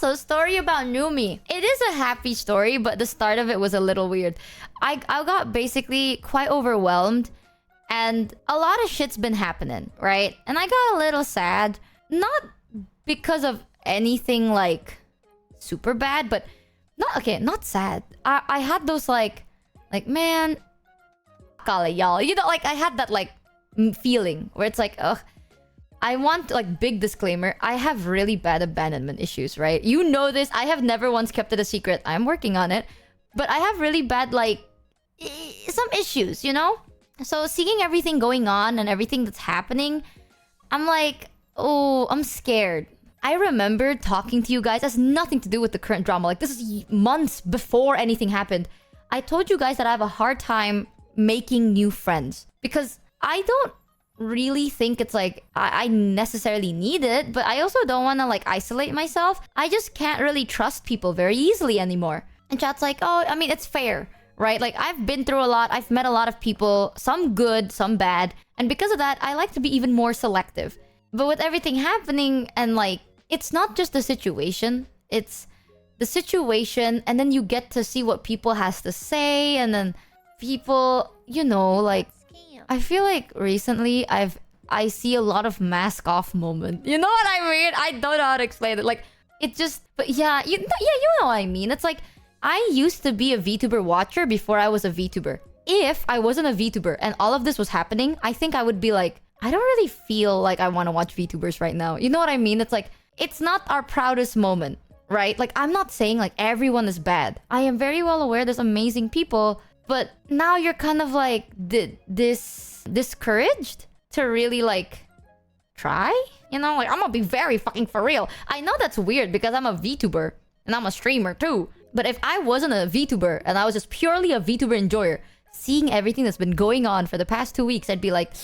Also, story about Numi. It is a happy story, but the start of it was a little weird. I got basically quite overwhelmed, and a lot of shit's been happening, right? And I got a little sad. Not because of anything like super bad, but not sad. I had those like man, kala y'all. You know, like I had that like feeling where it's like, ugh. I want like big disclaimer. I have really bad abandonment issues, right? You know this. I have never once kept it a secret. I'm working on it, but I have really bad like some issues, you know? So seeing everything going on and everything that's happening, I'm like, oh, I'm scared. I remember talking to you guys. Has nothing to do with the current drama. Like, this is months before anything happened. I told you guys that I have a hard time making new friends because I don't really think it's like I necessarily need it, but I also don't want to like isolate myself. I just can't really trust people very easily anymore. And chat's like, oh, I mean, it's fair, right? Like, I've been through a lot. I've met a lot of people, some good, some bad. And because of that, I like to be even more selective. But with everything happening and like, it's not just the situation, it's the situation, and then you get to see what people has to say, and then people, you know, like, I feel like recently I see a lot of mask off moment. You know what I mean? I don't know how to explain it. Like, it just, but yeah, you know what I mean. It's like, I used to be a VTuber watcher before I was a VTuber. If I wasn't a VTuber and all of this was happening, I think I would be like, I don't really feel like I want to watch VTubers right now. You know what I mean? It's like, it's not our proudest moment, right? Like, I'm not saying like everyone is bad. I am very well aware there's amazing people, but now you're kind of like discouraged to really like try, you know? Like, I'm gonna be very fucking for real. I know that's weird because I'm a VTuber and I'm a streamer too. But if I wasn't a VTuber and I was just purely a VTuber enjoyer, seeing everything that's been going on for the past 2 weeks, I'd be like,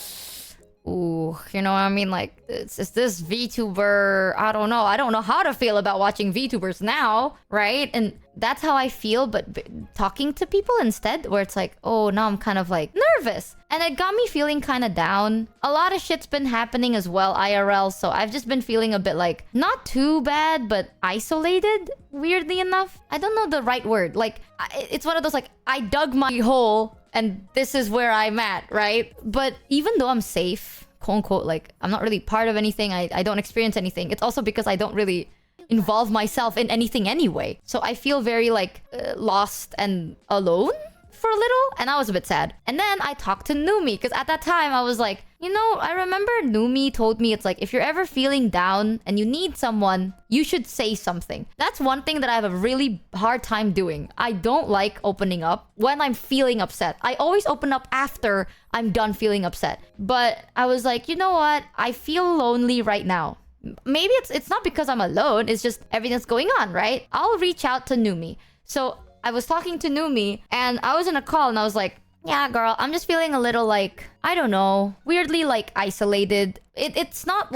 ooh, you know what I mean? Like, it's this VTuber, I don't know. I don't know how to feel about watching VTubers now, right? And that's how I feel, but talking to people instead, where it's like, oh, now I'm kind of like nervous. And it got me feeling kind of down. A lot of shit's been happening as well, IRL, so I've just been feeling a bit like, not too bad, but isolated, weirdly enough. I don't know the right word. Like, it's one of those, like, I dug my hole, and this is where I'm at, right? But even though I'm safe, quote unquote, like, I'm not really part of anything, I don't experience anything, it's also because I don't really involve myself in anything anyway. So I feel very, like, lost and alone for a little, and I was a bit sad. And then I talked to Numi, because at that time, I was like, you know, I remember Numi told me, it's like, if you're ever feeling down and you need someone, you should say something. That's one thing that I have a really hard time doing. I don't like opening up when I'm feeling upset. I always open up after I'm done feeling upset. But I was like, you know what? I feel lonely right now. Maybe it's not because I'm alone, it's just everything's going on, right? I'll reach out to Numi. So I was talking to Numi, and I was in a call, and I was like, yeah, girl, I'm just feeling a little like, I don't know, weirdly like isolated. It's not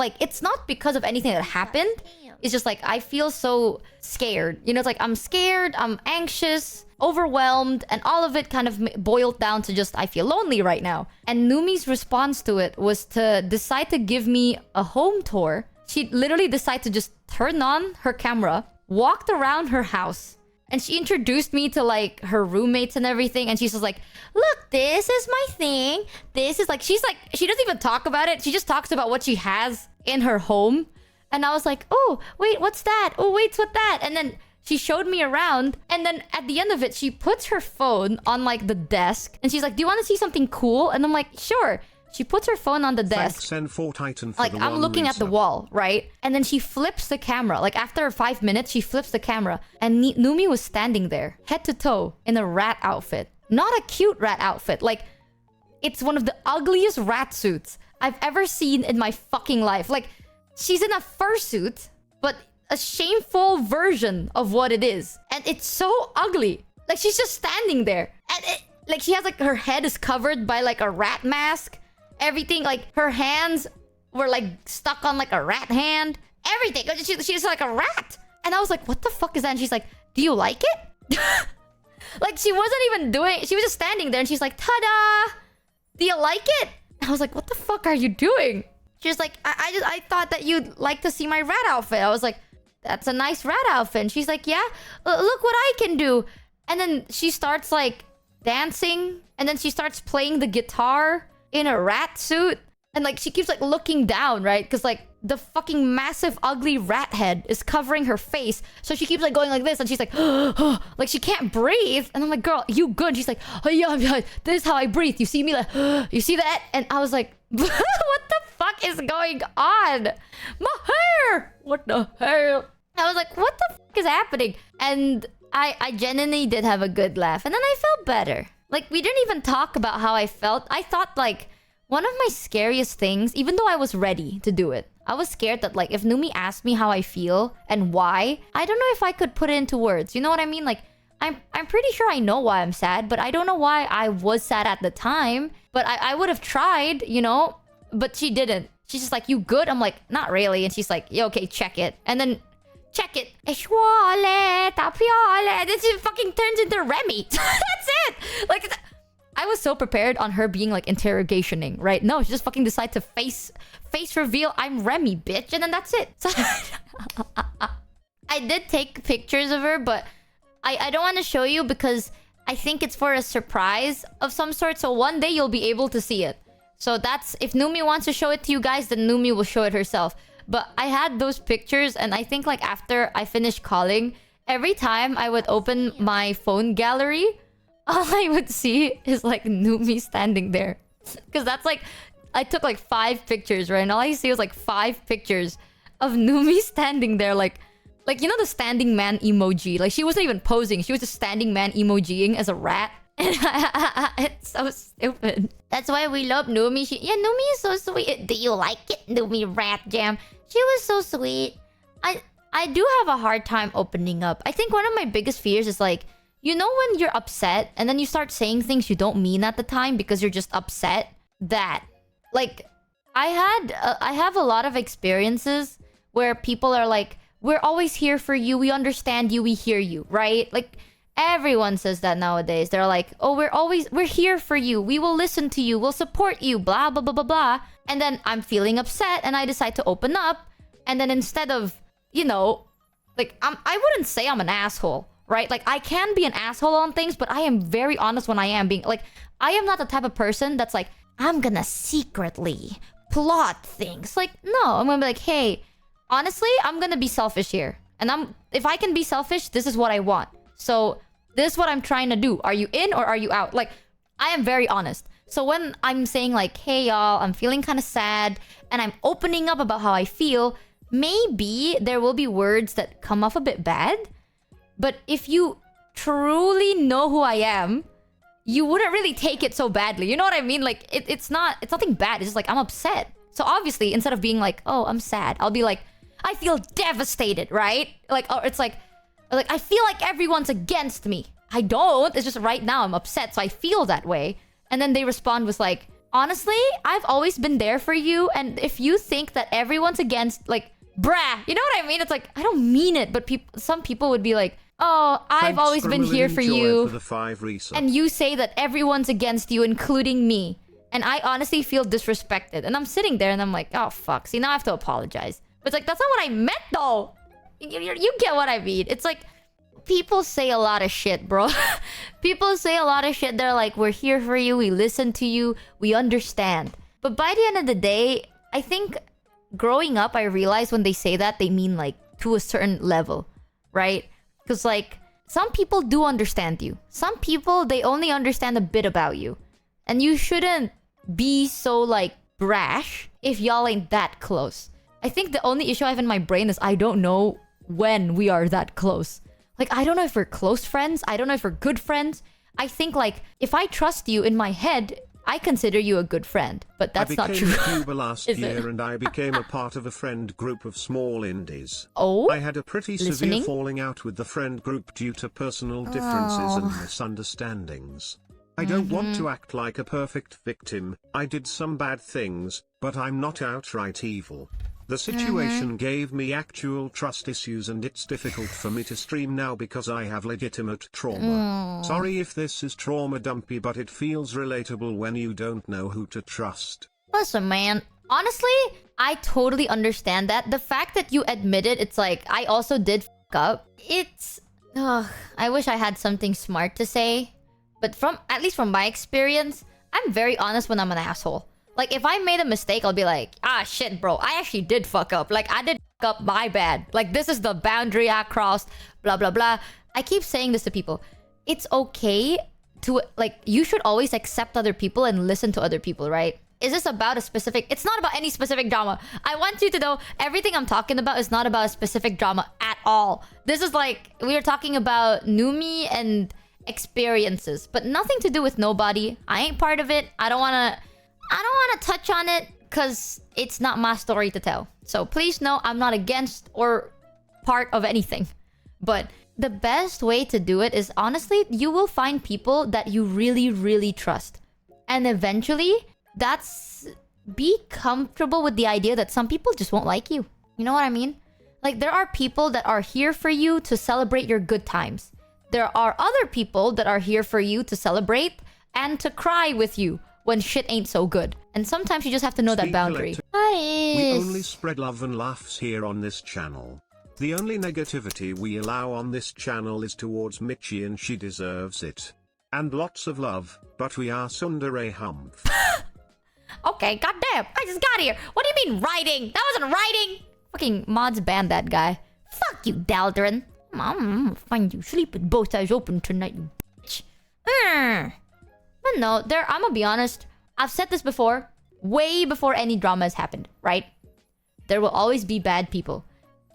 because of anything that happened. It's just like, I feel so scared. You know, it's like, I'm scared, I'm anxious, overwhelmed, and all of it kind of boiled down to just, I feel lonely right now. And Numi's response to it was to decide to give me a home tour. She literally decided to just turn on her camera, walked around her house, and she introduced me to like her roommates and everything. And she's just like, look, this is my thing. This is like, she doesn't even talk about it. She just talks about what she has in her home. And I was like, oh, wait, what's that? Oh, wait, what's that? And then she showed me around. And then at the end of it, she puts her phone on like the desk. And she's like, do you want to see something cool? And I'm like, sure. She puts her phone on the desk. Like, I'm looking at the wall, right? And then she flips the camera. Like, after 5 minutes, she flips the camera. And Numi was standing there, head to toe, in a rat outfit. Not a cute rat outfit. Like, it's one of the ugliest rat suits I've ever seen in my fucking life. Like, she's in a fursuit, but a shameful version of what it is. And it's so ugly. Like, she's just standing there. And like, she has, like, her head is covered by, like, a rat mask. Everything, like, her hands were, like, stuck on, like, a rat hand. Everything. She's like a rat. And I was like, what the fuck is that? And she's like, do you like it? Like, she wasn't even doing... She was just standing there, and she's like, ta-da! Do you like it? And I was like, what the fuck are you doing? She was like, I thought that you'd like to see my rat outfit. I was like, that's a nice rat outfit. And she's like, yeah, look what I can do. And then she starts like dancing. And then she starts playing the guitar in a rat suit. And like she keeps like looking down, right? Because like the fucking massive ugly rat head is covering her face. So she keeps like going like this. And she's like, like she can't breathe. And I'm like, girl, you good? And she's like, oh yeah, this is how I breathe. You see me like, you see that? And I was like, what the fuck is going on? My hair! What the hell? I was like, what the fuck is happening? And I genuinely did have a good laugh. And then I felt better. Like, we didn't even talk about how I felt. I thought, like, one of my scariest things, even though I was ready to do it, I was scared that, like, if Numi asked me how I feel and why, I don't know if I could put it into words. You know what I mean? Like, I'm pretty sure I know why I'm sad, but I don't know why I was sad at the time. But I would have tried, you know? But she didn't. She's just like, you good? I'm like, not really. And she's like, yeah, okay, check it. And then, check it. Then she fucking turns into Remy. That's it! Like, I was so prepared on her being like interrogationing, right? No, she just fucking decided to face reveal, I'm Remy, bitch. And then that's it. So I did take pictures of her, but I don't want to show you because I think it's for a surprise of some sort. So one day you'll be able to see it. So that's, if Numi wants to show it to you guys, then Numi will show it herself. But I had those pictures, and I think like after I finished calling, every time I would open my phone gallery, all I would see is like Numi standing there. Because that's like, I took like 5 pictures, right? And all I see was like 5 pictures of Numi standing there like, you know the standing man emoji? Like, she wasn't even posing. She was just standing man emojiing as a rat. It's so stupid. That's why we love Numi. Yeah, Numi is so sweet. Do you like it, Numi Rat Jam? She was so sweet. I do have a hard time opening up. I think one of my biggest fears is like, you know when you're upset and then you start saying things you don't mean at the time because you're just upset? That. Like, I have a lot of experiences where people are like, we're always here for you. We understand you. We hear you, right? Like, everyone says that nowadays. They're like, oh, we're here for you. We will listen to you. We'll support you. Blah, blah, blah, blah, blah. And then I'm feeling upset and I decide to open up. And then instead of, you know, like, I wouldn't say I'm an asshole, right? Like, I can be an asshole on things, but I am very honest when I am being, like, I am not the type of person that's like, I'm gonna secretly plot things. Like, no, I'm gonna be like, hey, honestly, I'm gonna be selfish here. And if I can be selfish, this is what I want. So this is what I'm trying to do. Are you in or are you out? Like, I am very honest. So when I'm saying like, hey y'all, I'm feeling kind of sad and I'm opening up about how I feel, maybe there will be words that come off a bit bad. But if you truly know who I am, you wouldn't really take it so badly. You know what I mean? Like, it's nothing bad. It's just like, I'm upset. So obviously, instead of being like, oh, I'm sad, I'll be like, I feel devastated, right? Like, oh, it's like, I feel like everyone's against me. I don't. It's just right now I'm upset, so I feel that way. And then they respond with like, honestly, I've always been there for you. And if you think that everyone's against, like, bruh, you know what I mean? It's like, I don't mean it, but some people would be like, oh, I've always been here for you. For the 5 and you say that everyone's against you, including me. And I honestly feel disrespected. And I'm sitting there and I'm like, oh, fuck. See, now I have to apologize. But it's like, that's not what I meant, though. You get what I mean. It's like, people say a lot of shit, bro. People say a lot of shit. They're like, we're here for you. We listen to you. We understand. But by the end of the day, I think growing up, I realized when they say that, they mean like to a certain level, right? Because like, some people do understand you. Some people, they only understand a bit about you. And you shouldn't be so like brash if y'all ain't that close. I think the only issue I have in my brain is I don't know when we are that close. Like, I don't know if we're close friends. I don't know if we're good friends. I think, like, if I trust you in my head, I consider you a good friend. But that's not true. I became a tuber last year and I became a part of a friend group of small indies. Oh? I had a pretty severe falling out with the friend group due to personal differences and misunderstandings. I don't want to act like a perfect victim. I did some bad things, but I'm not outright evil. The situation gave me actual trust issues and it's difficult for me to stream now because I have legitimate trauma. Sorry if this is trauma dumpy, but it feels relatable when you don't know who to trust. Listen, man, Honestly, I totally understand that. The fact that you admitted it's like, I also did fuck up. It's... Ugh, I wish I had something smart to say. But at least from my experience, I'm very honest when I'm an asshole. Like, if I made a mistake, I'll be like, ah, shit, bro. I actually did fuck up. Like, I did fuck up, my bad. Like, this is the boundary I crossed, blah, blah, blah. I keep saying this to people. It's okay to, like, you should always accept other people and listen to other people, right? Is this about a specific... It's not about any specific drama. I want you to know everything I'm talking about is not about a specific drama at all. This is like... We are talking about Numi and experiences. But nothing to do with nobody. I ain't part of it. I don't want to touch on it because it's not my story to tell. So please know I'm not against or part of anything. But the best way to do it is, honestly, you will find people that you really, really trust. And eventually... be comfortable with the idea that some people just won't like you. You know what I mean? Like, there are people that are here for you to celebrate your good times. There are other people that are here for you to celebrate and to cry with you when shit ain't so good. And sometimes you just have to know that boundary. We only spread love and laughs here on this channel. The only negativity we allow on this channel is towards Michi, and she deserves it. And lots of love, but we are tsundere humph. Okay, goddamn, I just got here. What do you mean writing? That wasn't writing. Fucking mods banned that guy. Fuck you, Daldrin. I'm gonna find you sleep with both eyes open tonight, you bitch. But no, I'm gonna be honest. I've said this before. Way before any drama has happened, right? There will always be bad people.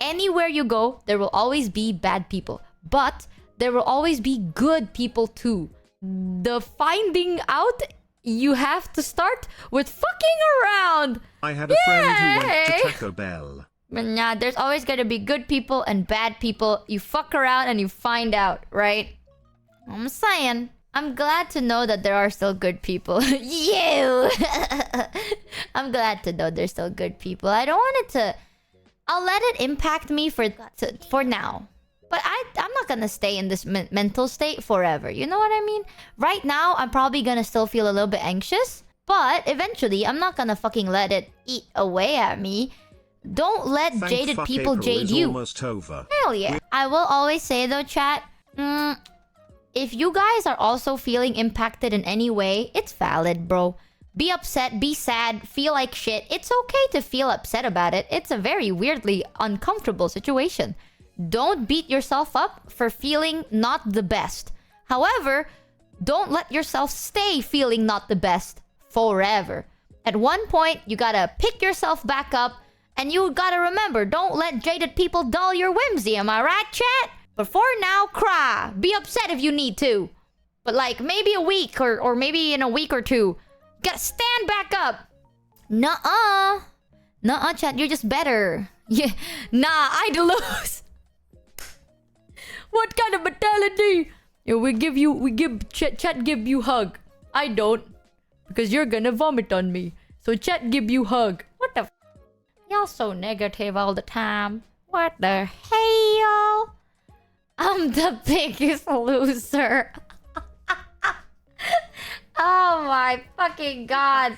Anywhere you go, there will always be bad people. But there will always be good people too. The finding out... You have to start with fucking around. I had a friend who went to Taco Bell. But nah, there's always gonna be good people and bad people. You fuck around and you find out, right? I'm saying. I'm glad to know that there are still good people. You! I'm glad to know there's still good people. I don't want it to... I'll let it impact me for now. But I'm not gonna stay in this mental state forever. You know what I mean? Right now, I'm probably gonna still feel a little bit anxious. But eventually, I'm not gonna fucking let it eat away at me. Don't let jaded people jade you. Hell yeah. I will always say though, chat. If you guys are also feeling impacted in any way, it's valid, bro. Be upset, be sad, feel like shit. It's okay to feel upset about it. It's a very weirdly uncomfortable situation. Don't beat yourself up for feeling not the best. However, don't let yourself stay feeling not the best forever. At one point, you gotta pick yourself back up, and you gotta remember, don't let jaded people dull your whimsy, am I right, chat? But for now, cry. Be upset if you need to. But like, maybe a week, or maybe in a week or two, you gotta stand back up. Nuh-uh. Nuh-uh, chat, you're just better. Yeah, nah, I'd lose. What kind of mentality? Yeah, chat give you hug. I don't. Because you're gonna vomit on me. So chat give you hug. What the f? Y'all so negative all the time. What the hell? I'm the biggest loser. Oh my fucking god.